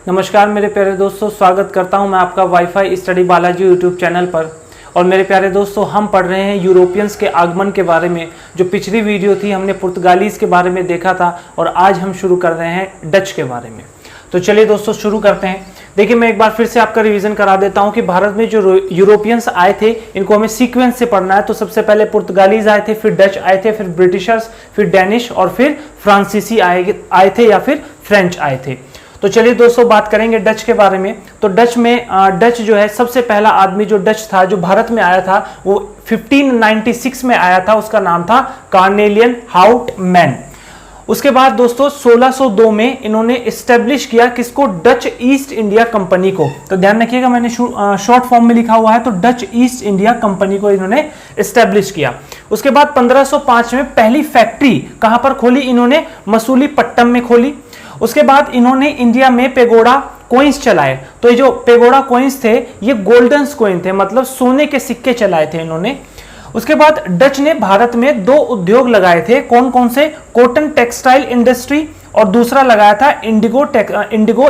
नमस्कार मेरे प्यारे दोस्तों, स्वागत करता हूं मैं आपका wifi study Balaji YouTube channel पर। और मेरे प्यारे दोस्तों, हम पढ़ रहे हैं यूरोपियंस के आगमन के बारे में। जो पिछली वीडियो थी हमने पुर्तगालीज के बारे में देखा था और आज हम शुरू कर रहे हैं डच के बारे में। तो चलिए दोस्तों शुरू करते हैं। देखिए, मैं एक बार फिर से आपका रिवीजन करा देता हूं कि भारत में जो यूरोपियंस आए थे इनको हमें सीक्वेंस से पढ़ना है। तो सबसे पहले पुर्तगालीज आए थे, फिर डच आए थे, फिर ब्रिटिशर्स, फिर डेनिश और फिर फ्रांसीसी आए थे या फिर फ्रेंच आए थे। तो चलिए दोस्तों बात करेंगे डच के बारे में। तो डच में डच जो है सबसे पहला आदमी जो डच था, जो भारत में आया था, वो 1596 में आया था। उसका नाम था कार्नेलियन हाउटमैन। उसके बाद दोस्तों 1602 में इन्होंने एस्टेब्लिश किया किसको? डच ईस्ट इंडिया कंपनी को। तो ध्यान रखिएगा, मैंने शॉर्ट फॉर्म में लिखा हुआ है। तो डच ईस्ट इंडिया कंपनी को इन्होंने एस्टेब्लिश किया। उसके बाद 1505 में पहली फैक्ट्री कहां पर खोली इन्होंने? मसूलीपट्टनम में खोली। उसके बाद इन्होंने इंडिया में पेगोडा कॉइन्स चलाए। तो ये जो पेगोडा कॉइन्स थे ये गोल्डन कॉइन थे, मतलब सोने के सिक्के चलाए थे इन्होंने। उसके बाद डच ने भारत में दो उद्योग लगाए थे। कौन कौन से? कॉटन टेक्सटाइल इंडस्ट्री और दूसरा लगाया था इंडिगो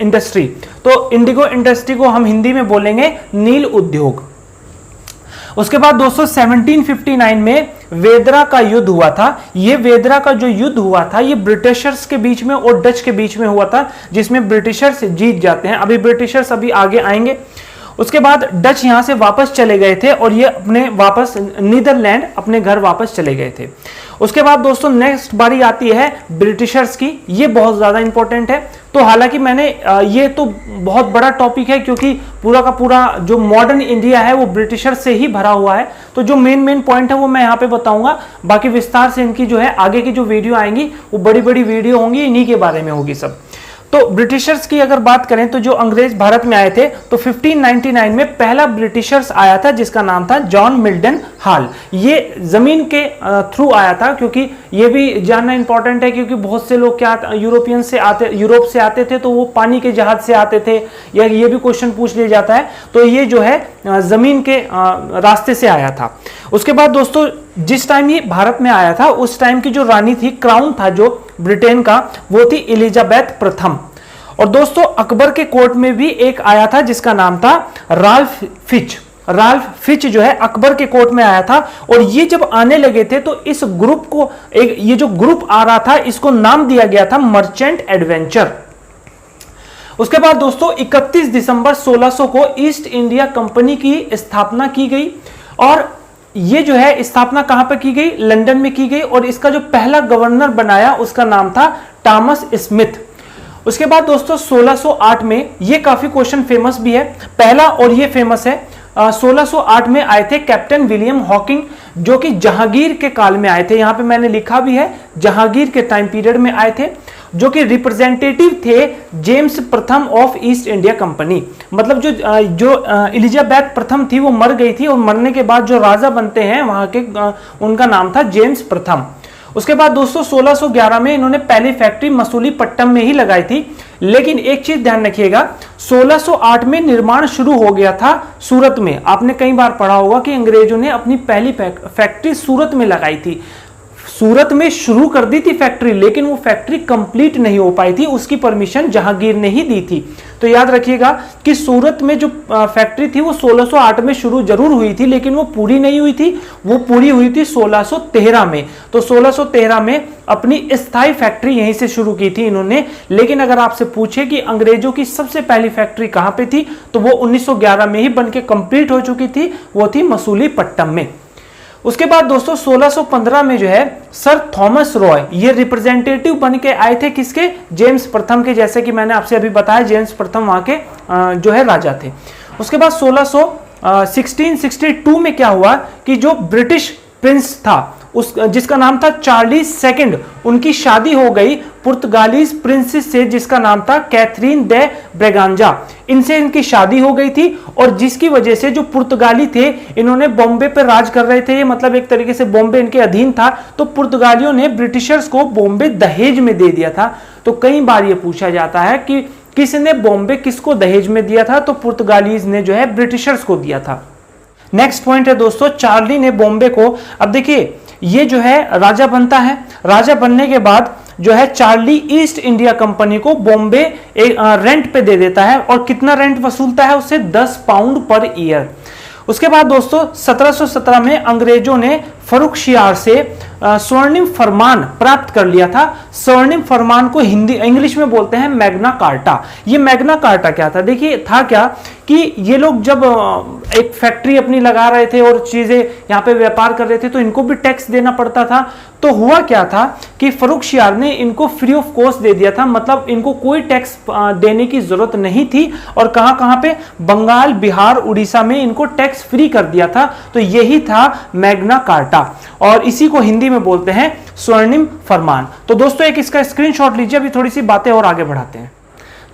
इंडस्ट्री। तो इंडिगो इंडस्ट्री को हम हिंदी में बोलेंगे नील उद्योग। उसके बाद दोस्तों 1759 में वेदरा का युद्ध हुआ था। ये वेदरा का जो युद्ध हुआ था ये ब्रिटिशर्स के बीच में और डच के बीच में हुआ था, जिसमें ब्रिटिशर्स जीत जाते हैं। अभी ब्रिटिशर्स अभी आगे आएंगे। उसके बाद डच यहां से वापस चले गए थे और ये अपने वापस नीदरलैंड अपने घर वापस चले गए थे। उसके बाद दोस्तों नेक्स्ट बारी आती है ब्रिटिशर्स की। ये बहुत ज्यादा इंपॉर्टेंट है। तो हालांकि मैंने ये तो बहुत बड़ा टॉपिक है क्योंकि पूरा का पूरा जो मॉडर्न इंडिया है वो ब्रिटिशर्स से ही भरा हुआ है। तो जो मेन पॉइंट है वो मैं यहाँ पे बताऊंगा। बाकी विस्तार से इनकी जो है आगे की जो वीडियो आएंगी वो बड़ी बड़ी वीडियो होंगी, इन्हीं के बारे में होगी सब। तो ब्रिटिशर्स की अगर बात करें तो जो अंग्रेज भारत में आए थे तो 1599 में पहला ब्रिटिशर्स आया था जिसका नाम था जॉन मिल्टन हॉल। ये जमीन के थ्रू आया था, क्योंकि ये भी जानना इंपॉर्टेंट है क्योंकि बहुत से लोग क्या यूरोपियन से आते, यूरोप से आते थे तो वो पानी के जहाज से आते थे, या ये भी क्वेश्चन पूछ लिया जाता है। तो ये जो है जमीन के रास्ते से आया था। उसके बाद दोस्तों जिस टाइम ये भारत में आया था उस टाइम की जो रानी थी, क्राउन था जो ब्रिटेन का, वो थी एलिजाबेथ प्रथम। और दोस्तों अकबर के कोर्ट में भी एक आया था जिसका नाम था राल्फ फिच। राल्फ फिच जो है अकबर के कोर्ट में आया था। और ये जब आने लगे थे तो इस ग्रुप को ये जो ग्रुप आ रहा था इसको नाम दिया गया था मर्चेंट एडवेंचर। उसके बाद दोस्तों 31 दिसंबर 1600 को ईस्ट इंडिया कंपनी की स्थापना की गई। और ये जो है स्थापना कहां पर की गई? लंदन में की गई। और इसका जो पहला गवर्नर बनाया उसका नाम था टॉमस स्मिथ। उसके बाद दोस्तों 1608 में ये काफी क्वेश्चन फेमस भी है। पहला और ये फेमस है, 1608 में आए थे कैप्टन विलियम हॉकिंग, जो कि जहांगीर के काल में आए थे। यहां पे मैंने लिखा भी है, जहांगीर के टाइम पीरियड में आए थे, जो कि रिप्रेजेंटेटिव थे जेम्स प्रथम ऑफ ईस्ट इंडिया कंपनी। मतलब जो एलिजाबेथ प्रथम थी वो मर गई थी और मरने के बाद जो राजा बनते हैं वहां के, उनका नाम था जेम्स प्रथम। उसके बाद दोस्तों 1611 में इन्होंने पहली फैक्ट्री मसूलीपट्टनम में ही लगाई थी। लेकिन एक चीज ध्यान रखिएगा, 1608 में निर्माण शुरू हो गया था सूरत में। आपने कई बार पढ़ा होगा कि अंग्रेजों ने अपनी पहली फैक्ट्री सूरत में लगाई थी। सूरत में शुरू कर दी थी फैक्ट्री, लेकिन वो फैक्ट्री कंप्लीट नहीं हो पाई थी, उसकी परमिशन जहांगीर ने ही दी थी। तो याद रखिएगा कि सूरत में जो फैक्ट्री थी वो 1608 में शुरू जरूर हुई थी, लेकिन वो पूरी नहीं हुई थी। वो पूरी हुई थी 1613 में। तो 1613 में अपनी स्थायी फैक्ट्री यहीं से शुरू की थी इन्होंने। लेकिन अगर आपसे पूछे कि अंग्रेजों की सबसे पहली फैक्ट्री कहां पे थी, तो वो 1911 में ही बनके कंप्लीट हो चुकी थी, वो थी मसूलीपट्टनम में। उसके बाद दोस्तों 1615 में जो है सर थॉमस रॉय ये रिप्रेजेंटेटिव बन के आए थे किसके? जेम्स प्रथम के। जैसे कि मैंने आपसे अभी बताया जेम्स प्रथम वहां के जो है राजा थे। उसके बाद 1662 में क्या हुआ कि जो ब्रिटिश प्रिंस था जिसका नाम था चार्ल्स सेकंड, उनकी शादी हो गई पुर्तगालीज प्रिंसेस से जिसका नाम था कैथरीन दे ब्रेगांजा। इनसे इनकी शादी हो गई थी और जिसकी वजह से जो पुर्तगाली थे इन्होंने बॉम्बे पर राज कर रहे थे। मतलब एक तरीके से बॉम्बे इनके अधीन था। तो पुर्तगालियों ने ब्रिटिशर्स को बॉम्बे दहेज में दे दिया था। तो कई बार यह पूछा जाता है कि किसने बॉम्बे किसको दहेज में दिया था? तो पुर्तगालीज ने जो है ब्रिटिशर्स को दिया था। नेक्स्ट पॉइंट है दोस्तों चार्ली ने बॉम्बे को, अब देखिए ये जो है राजा बनता है। राजा बनने के बाद जो है चार्ली ईस्ट इंडिया कंपनी को बॉम्बे रेंट पे दे देता है। और कितना रेंट वसूलता है उससे? 10 पाउंड पर ईयर। उसके बाद दोस्तों 1717 में अंग्रेजों ने फर्रुखशियार से स्वर्णिम फरमान प्राप्त कर लिया था। स्वर्णिम फरमान को इंग्लिश में बोलते हैं मैग्ना कार्टा। ये मैग्ना कार्टा क्या था? देखिए था क्या कि ये लोग जब एक फैक्ट्री अपनी लगा रहे थे और चीजें यहाँ पे व्यापार कर रहे थे तो इनको भी टैक्स देना पड़ता था। तो हुआ क्या था कि फर्रुखशियार ने इनको फ्री ऑफ कॉस्ट दे दिया था, मतलब इनको कोई टैक्स देने की जरूरत नहीं थी। और कहां कहां पे? बंगाल, बिहार, उड़ीसा में इनको टैक्स फ्री कर दिया था। तो यही था मैग्ना कार्टा और इसी को हिंदी में बोलते हैं स्वर्णिम फरमान। तो दोस्तों एक इसका स्क्रीनशॉट लीजिए, अभी थोड़ी सी बातें और आगे बढ़ाते हैं।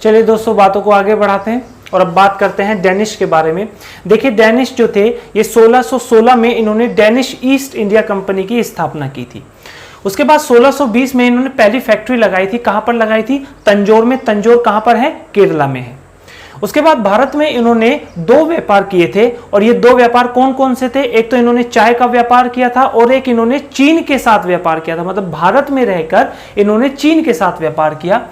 चलिए दोस्तों बातों को आगे बढ़ाते हैं और अब बात करते हैं डेनिश के बारे में। देखिए डेनिश जो थे ये 1616 में इन्होंने डेनिश ईस्ट इंडिया कंपनी की स्थापना की थी। उसके बाद 1620 में इन्होंने पहली फैक्ट्री लगाई थी। कहां पर लगाई थी? तंजौर में। तंजौर कहां पर है? केरला में है। उसके बाद भारत में इन्होंने 2 व्यापार किए थे और ये 2 व्यापार कौन कौन से थे? एक तो इन्होंने चाय का व्यापार किया था और एक इन्होंने चीन के साथ व्यापार किया था। मतलब भारत में रहकर इन्होंने चीन के साथ व्यापार किया।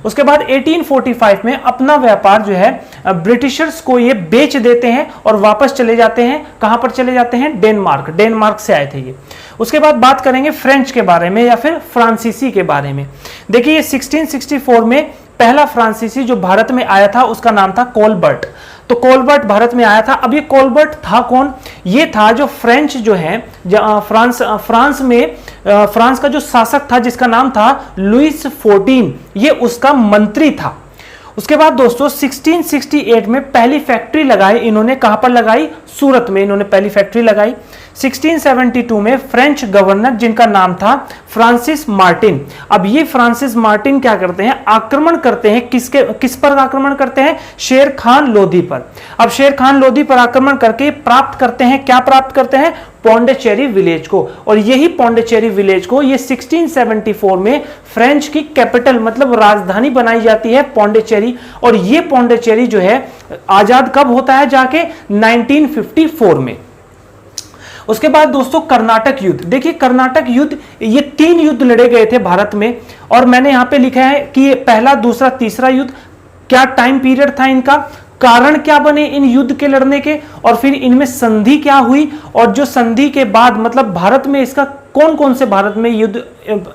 उसके बाद 1845 में अपना व्यापार जो है ब्रिटिशर्स को ये बेच देते हैं और वापस चले जाते हैं। कहां पर चले जाते हैं? डेनमार्क। डेनमार्क से आए थे ये। उसके बाद बात करेंगे फ्रेंच के बारे में या फिर फ्रांसीसी के बारे में। देखिए ये 1664 में पहला फ्रांसीसी जो भारत में आया था उसका नाम था कोलबर्ट। तो कोलबर्ट भारत में आया था। अब ये कोलबर्ट था कौन? ये था जो फ्रेंच जो है फ्रांस का जो शासक था जिसका नाम था लुइस 14, ये उसका मंत्री था। उसके बाद दोस्तों 1668 में पहली फैक्ट्री लगाई इन्होंने। कहां पर लगाई? सूरत में इन्होंने पहली फैक्ट्री लगाई। 1672 में फ्रेंच गवर्नर जिनका नाम था फ्रांसिस मार्टिन। अब ये फ्रांसिस मार्टिन क्या करते हैं? आक्रमण करते हैं। किस पर आक्रमण करते हैं? शेर खान लोधी पर। अब शेर खान लोधी पर आक्रमण करके प्राप्त करते हैं, क्या प्राप्त करते हैं? पौंडीचेरी विलेज को। और यही पौंडीचेरी विलेज को ये 1674 में फ्रेंच की कैपिटल मतलब राजधानी बनाई जाती है पौंडीचेरी। और ये पौंडीचेरी जो है आजाद कब होता है? जाके 1954 में। उसके बाद दोस्तों कर्नाटक युद्ध। देखिए कर्नाटक युद्ध, ये 3 युद्ध लड़े गए थे भारत में और मैंने यहां पे लिखा है कि पहला, दूसरा, तीसरा युद्ध। क्या टाइम पीरियड था इनका? कारण क्या बने इन युद्ध के लड़ने के? और फिर इनमें संधि क्या हुई? और जो संधि के बाद मतलब भारत में इसका कौन कौन से भारत में युद्ध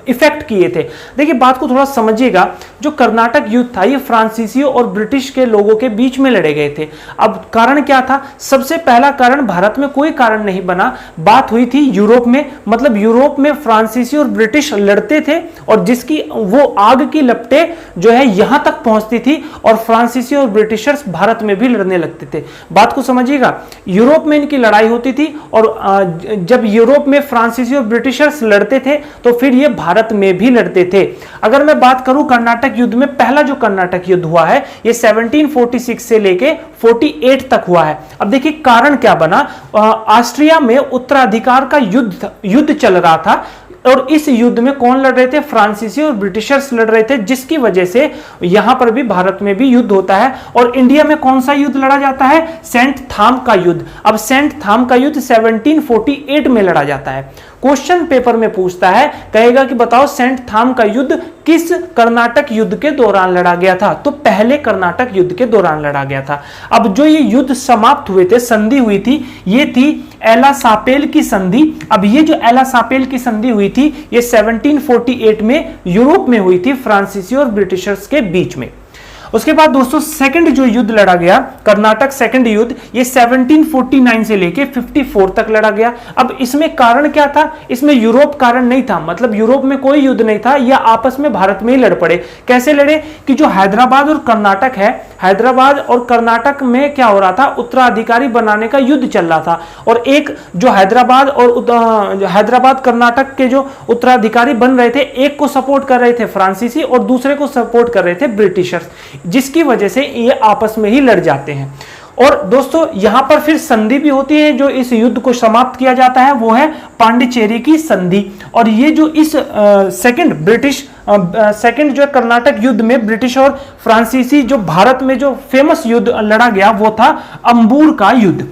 इफेक्ट किए थे? देखिए बात को थोड़ा समझिएगा। जो कर्नाटक युद्ध था ये फ्रांसीसियों और ब्रिटिश के लोगों के बीच में लड़े गए थे। अब कारण क्या था? सबसे पहला कारण, भारत में कोई कारण नहीं बना, बात हुई थी यूरोप में। मतलब यूरोप में फ्रांसीसी और ब्रिटिश लड़ते थे और जिसकी वो आग की लपटें जो है यहां तक पहुंचती थी और फ्रांसीसी और ब्रिटिशर्स भारत में भी लड़ने लगते थे। बात को समझिएगा, यूरोप में इनकी लड़ाई होती थी और जब यूरोप में फ्रांसीसी और ब्रिटिशर्स लड़ते थे तो फिर ये भारत में भी लड़ते थे। अगर मैं बात करूं कर्नाटक युद्ध में, पहला जो कर्नाटक युद्ध हुआ है ये 1746 से लेके 48 तक हुआ है। अब देखिए कारण क्या बना? ऑस्ट्रिया में उत्तराधिकार का युद्ध चल रहा था और इस युद्ध में कौन लड़ रहे थे? फ्रांसीसी और ब्रिटिशर्स लड़ रहे थे, जिसकी वजह से यहां पर भी भारत में भी युद्ध होता है। और इंडिया में कौन सा युद्ध लड़ा जाता है? सेंट थाम का युद्ध। अब सेंट थाम का युद्ध 1748 में लड़ा जाता है। क्वेश्चन पेपर में पूछता है, कहेगा कि बताओ सेंट थाम का युद्ध किस कर्नाटक युद्ध के दौरान लड़ा गया था? तो पहले कर्नाटक युद्ध के दौरान लड़ा गया था। अब जो ये युद्ध समाप्त हुए थे, संधि हुई थी, ये थी एला सापेल की संधि। अब ये जो एला सापेल की संधि हुई थी ये 1748 में यूरोप में हुई थी फ्रांसीसी और ब्रिटिशर्स के बीच में। उसके बाद दोस्तों सेकंड जो युद्ध लड़ा गया कर्नाटक सेकंड युद्ध, ये 1749 से लेके 54 तक लड़ा गया। अब इसमें कारण क्या था? इसमें यूरोप कारण नहीं था, मतलब यूरोप में कोई युद्ध नहीं था, या आपस में भारत में ही लड़ पड़े। कैसे लड़े? कि जो हैदराबाद और कर्नाटक है, हैदराबाद और कर्नाटक में क्या हो रहा था? उत्तराधिकारी बनाने का युद्ध चल रहा था और एक जो हैदराबाद कर्नाटक के जो उत्तराधिकारी बन रहे थे, एक को सपोर्ट कर रहे थे फ्रांसीसी और दूसरे को सपोर्ट कर रहे थे ब्रिटिशर्स, जिसकी वजह से ये आपस में ही लड़ जाते हैं। और दोस्तों यहां पर फिर संधि भी होती है, जो इस युद्ध को समाप्त किया जाता है वो है पांडिचेरी की संधि। और ये जो इस सेकंड जो कर्नाटक युद्ध में ब्रिटिश और फ्रांसीसी जो भारत में जो फेमस युद्ध लड़ा गया वो था अंबूर का युद्ध।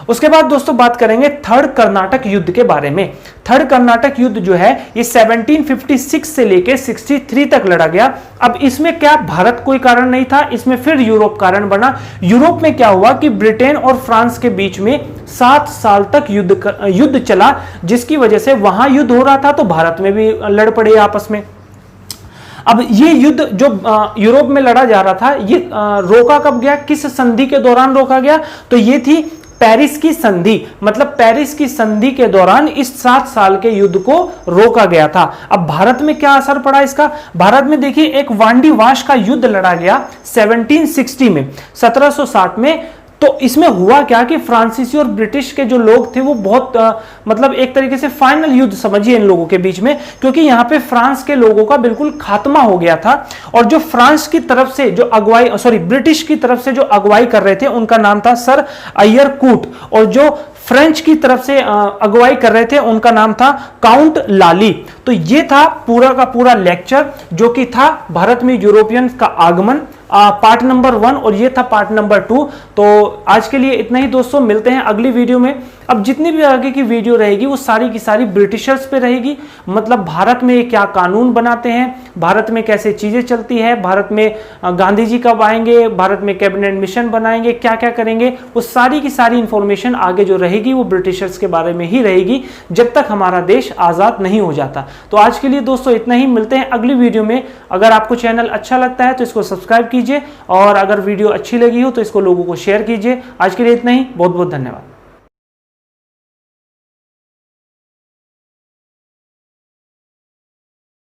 उसके बाद दोस्तों बात करेंगे थर्ड कर्नाटक युद्ध के बारे में। थर्ड कर्नाटक युद्ध जो है ये 1756 से लेकर 63 तक लड़ा गया। अब इसमें क्या भारत कोई कारण नहीं था, इसमें फिर यूरोप कारण बना। यूरोप में क्या हुआ कि ब्रिटेन और फ्रांस के बीच में 7 साल तक युद्ध चला, जिसकी वजह से वहां युद्ध हो रहा था तो भारत में भी लड़ पड़े आपस में। अब ये युद्ध जो यूरोप में लड़ा जा रहा था ये रोका कब गया, किस संधि के दौरान रोका गया, तो ये थी पेरिस की संधि। मतलब पेरिस की संधि के दौरान इस 7 साल के युद्ध को रोका गया था। अब भारत में क्या असर पड़ा इसका, भारत में देखिए एक वांडी वाश का युद्ध लड़ा गया 1760 में, 1760 में। तो इसमें हुआ क्या कि फ्रांसीसी और ब्रिटिश के जो लोग थे वो बहुत मतलब एक तरीके से फाइनल युद्ध समझिए इन लोगों के बीच में, क्योंकि यहाँ पे फ्रांस के लोगों का बिल्कुल खात्मा हो गया था। और जो फ्रांस की तरफ से जो अगुवाई ब्रिटिश की तरफ से जो अगुवाई कर रहे थे उनका नाम था सर अय्यर कूट, और जो फ्रेंच की तरफ से अगुवाई कर रहे थे उनका नाम था काउंट लाली। तो ये था पूरा का पूरा लेक्चर जो कि था भारत में यूरोपियन का आगमन, पार्ट नंबर 1, और ये था पार्ट नंबर 2। तो आज के लिए इतना ही दोस्तों, मिलते हैं अगली वीडियो में। अब जितनी भी आगे की वीडियो रहेगी वो सारी की सारी ब्रिटिशर्स पे रहेगी, मतलब भारत में क्या कानून बनाते हैं, भारत में कैसे चीजें चलती है, भारत में गांधी जी कब आएंगे, भारत में कैबिनेट मिशन बनाएंगे, क्या क्या करेंगे, वो सारी की सारी इंफॉर्मेशन आगे जो रहेगी वो ब्रिटिशर्स के बारे में ही रहेगी जब तक हमारा देश आजाद नहीं हो जाता। तो आज के लिए दोस्तों इतना ही, मिलते हैं अगली वीडियो में। अगर आपको चैनल अच्छा लगता है तो इसको सब्सक्राइब कीजिए, और अगर वीडियो अच्छी लगी हो तो इसको लोगों को शेयर कीजिए। आज के लिए इतना ही, बहुत बहुत धन्यवाद।